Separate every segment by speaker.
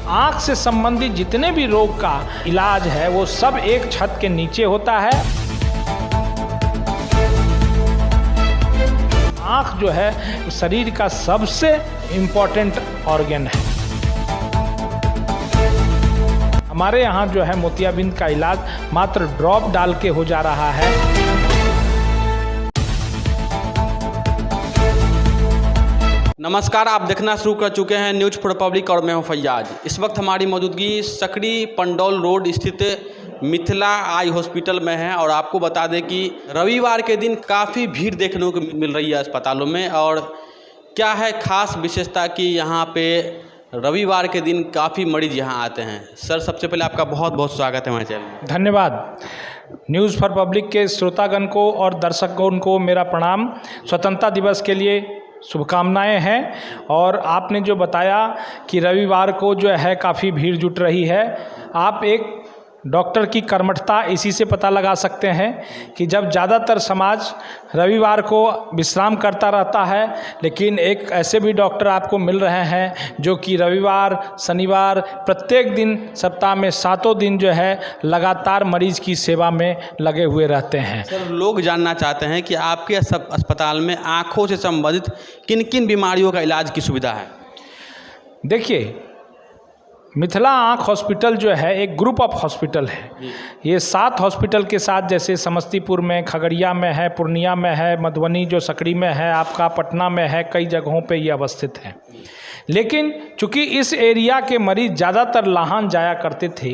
Speaker 1: आँख से संबंधित जितने भी रोग का इलाज है वो सब एक छत के नीचे होता है। आँख जो है शरीर का सबसे इम्पोर्टेंट ऑर्गन है। हमारे यहाँ जो है मोतियाबिंद का इलाज मात्र ड्रॉप डाल के हो जा रहा है।
Speaker 2: नमस्कार, आप देखना शुरू कर चुके हैं न्यूज़ फॉर पब्लिक और मैं हूं फैयाज। इस वक्त हमारी मौजूदगी सकड़ी पंडौल रोड स्थित मिथिला आई हॉस्पिटल में है और आपको बता दें कि रविवार के दिन काफ़ी भीड़ देखने को मिल रही है अस्पतालों में। और क्या है खास विशेषता कि यहाँ पे रविवार के दिन काफ़ी मरीज यहाँ आते हैं। सर, सबसे पहले आपका बहुत बहुत स्वागत है हमारे चैनल में।
Speaker 1: धन्यवाद। न्यूज़ फॉर पब्लिक के श्रोतागण को और दर्शकों को मेरा प्रणाम। स्वतंत्रता दिवस के लिए शुभकामनाएं हैं। और आपने जो बताया कि रविवार को जो है काफ़ी भीड़ जुट रही है, आप एक डॉक्टर की कर्मठता इसी से पता लगा सकते हैं कि जब ज़्यादातर समाज रविवार को विश्राम करता रहता है, लेकिन एक ऐसे भी डॉक्टर आपको मिल रहे हैं जो कि रविवार शनिवार प्रत्येक दिन सप्ताह में 7 दिन जो है लगातार मरीज की सेवा में लगे हुए रहते हैं।
Speaker 2: सर, लोग जानना चाहते हैं कि आपके अस्पताल में आँखों से संबंधित किन किन बीमारियों का इलाज की सुविधा है।
Speaker 1: देखिए, मिथिला आँख हॉस्पिटल जो है एक ग्रुप ऑफ हॉस्पिटल है। ये 7 हॉस्पिटल के साथ, जैसे समस्तीपुर में, खगड़िया में है, पूर्णिया में है, मधुबनी जो सकड़ी में है, आपका पटना में है, कई जगहों पे ये अवस्थित है। लेकिन चूंकि इस एरिया के मरीज ज़्यादातर लाहन जाया करते थे,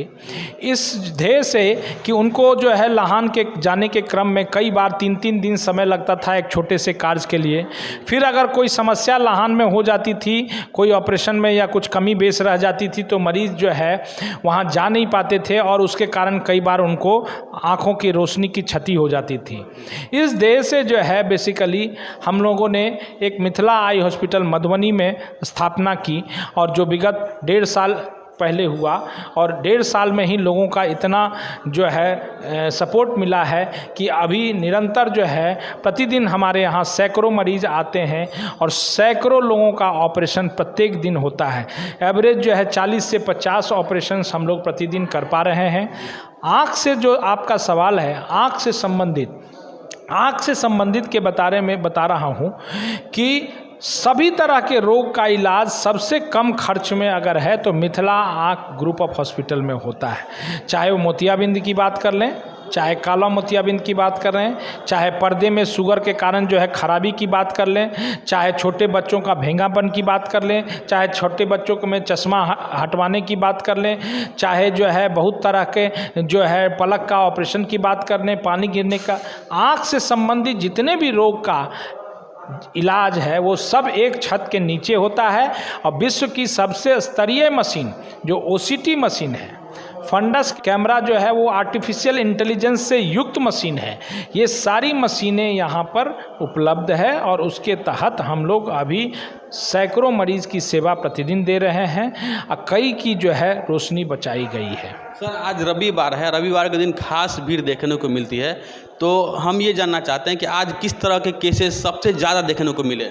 Speaker 1: इस ध्येय से कि उनको जो है लाहन के जाने के क्रम में कई बार 3-3 दिन समय लगता था एक छोटे से कार्य के लिए। फिर अगर कोई समस्या लाहन में हो जाती थी, कोई ऑपरेशन में या कुछ कमी बेस रह जाती थी, तो मरीज जो है वहाँ जा नहीं पाते थे और उसके कारण कई बार उनको आँखों की रोशनी की क्षति हो जाती थी। इस ध्येय से जो है बेसिकली हम लोगों ने एक मिथिला आई हॉस्पिटल मधुबनी में स्थापना की, और जो विगत 1.5 साल पहले हुआ, और 1.5 साल में ही लोगों का इतना जो है सपोर्ट मिला है कि अभी निरंतर जो है प्रतिदिन हमारे यहाँ सैकड़ों मरीज आते हैं और सैकड़ों लोगों का ऑपरेशन प्रत्येक दिन होता है। एवरेज जो है 40 से 50 ऑपरेशन हम लोग प्रतिदिन कर पा रहे हैं। आँख से जो आपका सवाल है, आँख से संबंधित के बता रहा हूँ कि सभी तरह के रोग का इलाज सबसे कम खर्च में अगर है तो मिथिला आँख ग्रुप ऑफ हॉस्पिटल में होता है। चाहे वो मोतियाबिंद की बात कर लें, चाहे काला मोतियाबिंद की बात कर रहे हैं, चाहे पर्दे में शुगर के कारण जो है खराबी की बात कर लें, चाहे छोटे बच्चों का भेंगापन की बात कर लें, चाहे छोटे बच्चों को में चश्मा हटवाने की बात कर लें, चाहे जो है बहुत तरह के जो है पलक का ऑपरेशन की बात कर लें, पानी गिरने का, आँख से संबंधित जितने भी रोग का इलाज है वो सब एक छत के नीचे होता है। और विश्व की सबसे स्तरीय मशीन जो OCT मशीन है, फंडस कैमरा जो है वो आर्टिफिशियल इंटेलिजेंस से युक्त मशीन है। ये सारी मशीनें यहाँ पर उपलब्ध है और उसके तहत हम लोग अभी सैकड़ों मरीज की सेवा प्रतिदिन दे रहे हैं और कई की जो है रोशनी बचाई गई है।
Speaker 2: सर, आज रविवार है, रविवार के दिन खास भीड़ देखने को मिलती है, तो हम ये जानना चाहते हैं कि आज किस तरह के केसेस सबसे ज़्यादा देखने को मिले।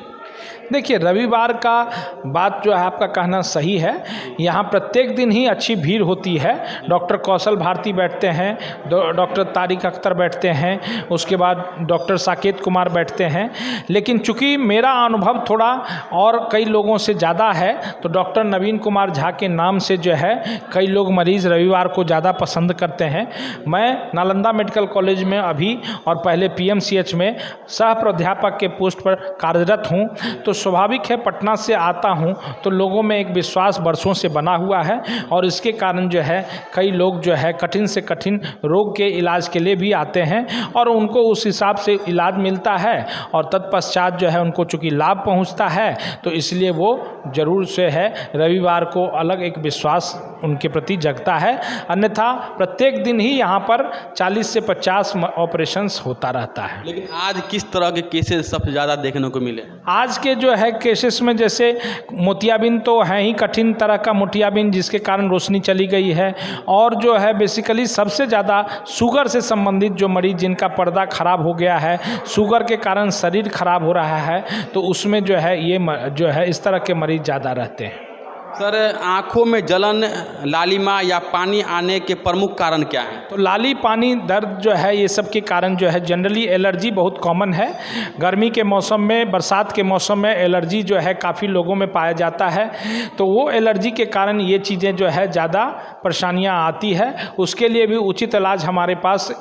Speaker 1: देखिए, रविवार का बात जो है आपका कहना सही है। यहाँ प्रत्येक दिन ही अच्छी भीड़ होती है। डॉक्टर कौशल भारती बैठते हैं, डॉक्टर तारिक अख्तर बैठते हैं, उसके बाद डॉक्टर साकेत कुमार बैठते हैं। लेकिन चूंकि मेरा अनुभव थोड़ा और कई लोगों से ज़्यादा है, तो डॉक्टर नवीन कुमार झा के नाम से जो है कई लोग मरीज़ रविवार को ज़्यादा पसंद करते हैं। मैं नालंदा मेडिकल कॉलेज में अभी और पहले PMCH में सह प्राध्यापक के पोस्ट पर कार्यरत हूँ, तो स्वाभाविक है पटना से आता हूं तो लोगों में एक विश्वास वर्षों से बना हुआ है और इसके कारण जो है कई लोग जो है कठिन से कठिन रोग के इलाज के लिए भी आते हैं और उनको उस हिसाब से इलाज मिलता है और तत्पश्चात जो है उनको चूँकि लाभ पहुंचता है, तो इसलिए वो जरूर से है रविवार को अलग एक विश्वास उनके प्रति जगता है। अन्यथा प्रत्येक दिन ही यहाँ पर 40 से 50 ऑपरेशंस होता रहता है।
Speaker 2: लेकिन आज किस तरह के केसेस सबसे ज़्यादा देखने को मिले?
Speaker 1: आज के जो है केसेस में जैसे मोतियाबिंद तो है ही कठिन तरह का मोतियाबिंद जिसके कारण रोशनी चली गई है, और जो है बेसिकली सबसे ज़्यादा शुगर से संबंधित जो मरीज जिनका पर्दा खराब हो गया है, शुगर के कारण शरीर खराब हो रहा है, तो उसमें जो है ये जो है इस तरह के मरीज ज़्यादा रहते हैं।
Speaker 2: सर आँखों में जलन, लालिमा या पानी आने के प्रमुख कारण क्या हैं?
Speaker 1: तो लाली, पानी, दर्द जो है, ये सब के कारण जो है जनरली एलर्जी बहुत कॉमन है। गर्मी के मौसम में, बरसात के मौसम में एलर्जी जो है काफ़ी लोगों में पाया जाता है। तो वो एलर्जी के कारण ये चीज़ें जो है ज़्यादा परेशानियां आती है। उसके लिए भी उचित इलाज हमारे पास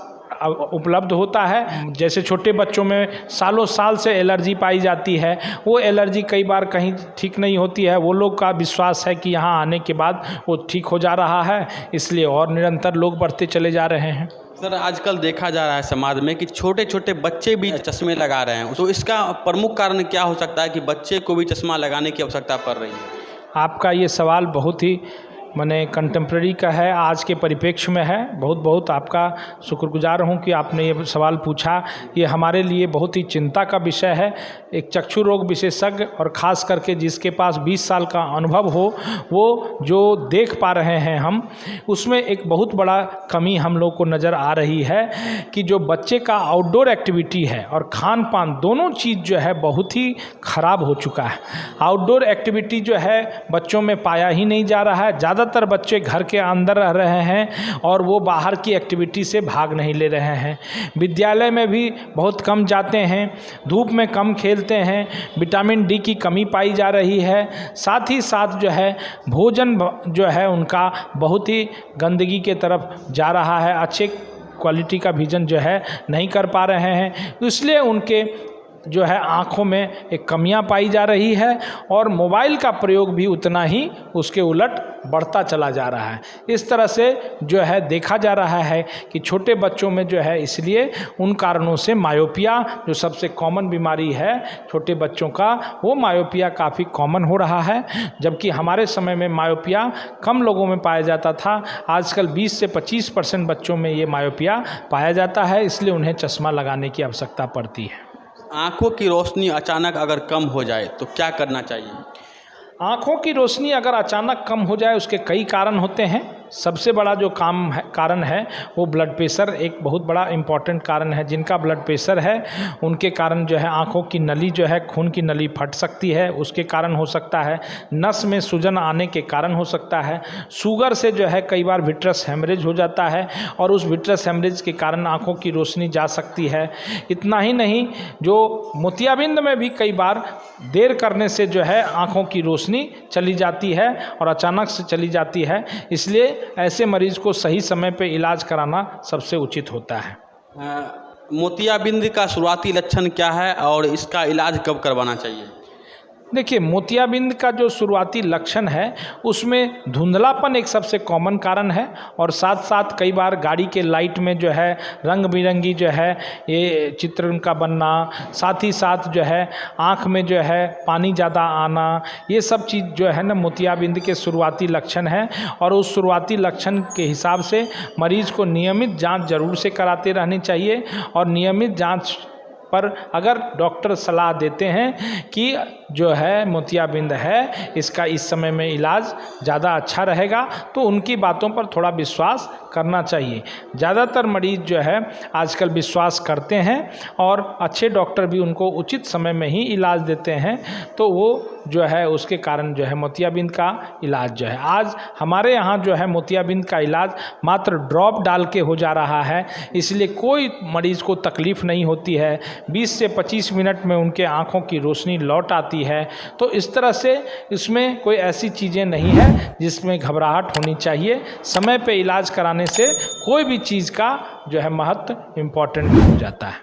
Speaker 1: उपलब्ध होता है। जैसे छोटे बच्चों में सालों साल से एलर्जी पाई जाती है, वो एलर्जी कई बार कहीं ठीक नहीं होती है। वो लोग का विश्वास है कि यहाँ आने के बाद वो ठीक हो जा रहा है, इसलिए और निरंतर लोग बढ़ते चले जा रहे हैं।
Speaker 2: सर आजकल देखा जा रहा है समाज में कि छोटे छोटे बच्चे भी चश्मे लगा रहे हैं, तो इसका प्रमुख कारण क्या हो सकता है कि बच्चे को भी चश्मा लगाने की आवश्यकता पड़ रही है?
Speaker 1: आपका ये सवाल बहुत ही माने कंटेम्प्रेरी का है, आज के परिप्रेक्ष्य में है। बहुत बहुत आपका शुक्रगुजार हूँ कि आपने ये सवाल पूछा। ये हमारे लिए बहुत ही चिंता का विषय है। एक चक्षु रोग विशेषज्ञ और ख़ास करके जिसके पास 20 साल का अनुभव हो, वो जो देख पा रहे हैं हम, उसमें एक बहुत बड़ा कमी हम लोग को नज़र आ रही है कि जो बच्चे का आउटडोर एक्टिविटी है और खान पान, दोनों चीज़ जो है बहुत ही ख़राब हो चुका है। आउटडोर एक्टिविटी जो है बच्चों में पाया ही नहीं जा रहा है। ज़्यादातर बच्चे घर के अंदर रह रहे हैं और वो बाहर की एक्टिविटी से भाग नहीं ले रहे हैं। विद्यालय में भी बहुत कम जाते हैं, धूप में कम खेलते हैं, विटामिन डी की कमी पाई जा रही है। साथ ही साथ जो है भोजन जो है उनका बहुत ही गंदगी के तरफ जा रहा है, अच्छे क्वालिटी का भोजन जो है नहीं कर पा रहे हैं। इसलिए उनके जो है आँखों में एक कमियां पाई जा रही है और मोबाइल का प्रयोग भी उतना ही उसके उलट बढ़ता चला जा रहा है। इस तरह से जो है देखा जा रहा है कि छोटे बच्चों में जो है, इसलिए उन कारणों से मायोपिया जो सबसे कॉमन बीमारी है छोटे बच्चों का, वो मायोपिया काफ़ी कॉमन हो रहा है। जबकि हमारे समय में मायोपिया कम लोगों में पाया जाता था। आजकल 20 से 25% बच्चों में ये मायोपिया पाया जाता है, इसलिए उन्हें चश्मा लगाने की आवश्यकता पड़ती है।
Speaker 2: आँखों की रोशनी अचानक अगर कम हो जाए तो क्या करना चाहिए?
Speaker 1: आँखों की रोशनी अगर अचानक कम हो जाए, उसके कई कारण होते हैं। सबसे बड़ा जो कारण है वो ब्लड प्रेशर एक बहुत बड़ा इम्पॉर्टेंट कारण है। जिनका ब्लड प्रेशर है उनके कारण जो है आँखों की नली जो है, खून की नली फट सकती है, उसके कारण हो सकता है। नस में सूजन आने के कारण हो सकता है। शुगर से जो है कई बार विट्रस हेमरेज हो जाता है और उस विट्रस हेमरेज के कारण आँखों की रोशनी जा सकती है। इतना ही नहीं, जो मोतियाबिंद में भी कई बार देर करने से जो है आँखों की रोशनी चली जाती है और अचानक से चली जाती है। इसलिए ऐसे मरीज को सही समय पे इलाज कराना सबसे उचित होता है।
Speaker 2: मोतियाबिंद का शुरुआती लक्षण क्या है और इसका इलाज कब करवाना चाहिए?
Speaker 1: देखिए, मोतियाबिंद का जो शुरुआती लक्षण है उसमें धुंधलापन एक सबसे कॉमन कारण है और साथ साथ कई बार गाड़ी के लाइट में जो है रंग बिरंगी जो है ये चित्र उनका बनना, साथ ही साथ जो है आँख में जो है पानी ज़्यादा आना, ये सब चीज़ जो है ना मोतियाबिंद के शुरुआती लक्षण है। और उस शुरुआती लक्षण के हिसाब से मरीज को नियमित जाँच जरूर से कराते रहनी चाहिए और नियमित जाँच पर अगर डॉक्टर सलाह देते हैं कि जो है मोतियाबिंद है, इसका इस समय में इलाज ज़्यादा अच्छा रहेगा, तो उनकी बातों पर थोड़ा विश्वास करना चाहिए। ज़्यादातर मरीज जो है आजकल विश्वास करते हैं और अच्छे डॉक्टर भी उनको उचित समय में ही इलाज देते हैं, तो वो जो है उसके कारण जो है मोतियाबिंद का इलाज जो है, आज हमारे यहाँ जो है मोतियाबिंद का इलाज मात्र ड्रॉप डाल के हो जा रहा है। इसलिए कोई मरीज़ को तकलीफ़ नहीं होती है, 20 से 25 मिनट में उनके आँखों की रोशनी लौट आती है। तो इस तरह से इसमें कोई ऐसी चीज़ें नहीं है जिसमें घबराहट होनी चाहिए। समय पे इलाज कराने से कोई भी चीज़ का जो है महत्व इम्पॉर्टेंट हो जाता है।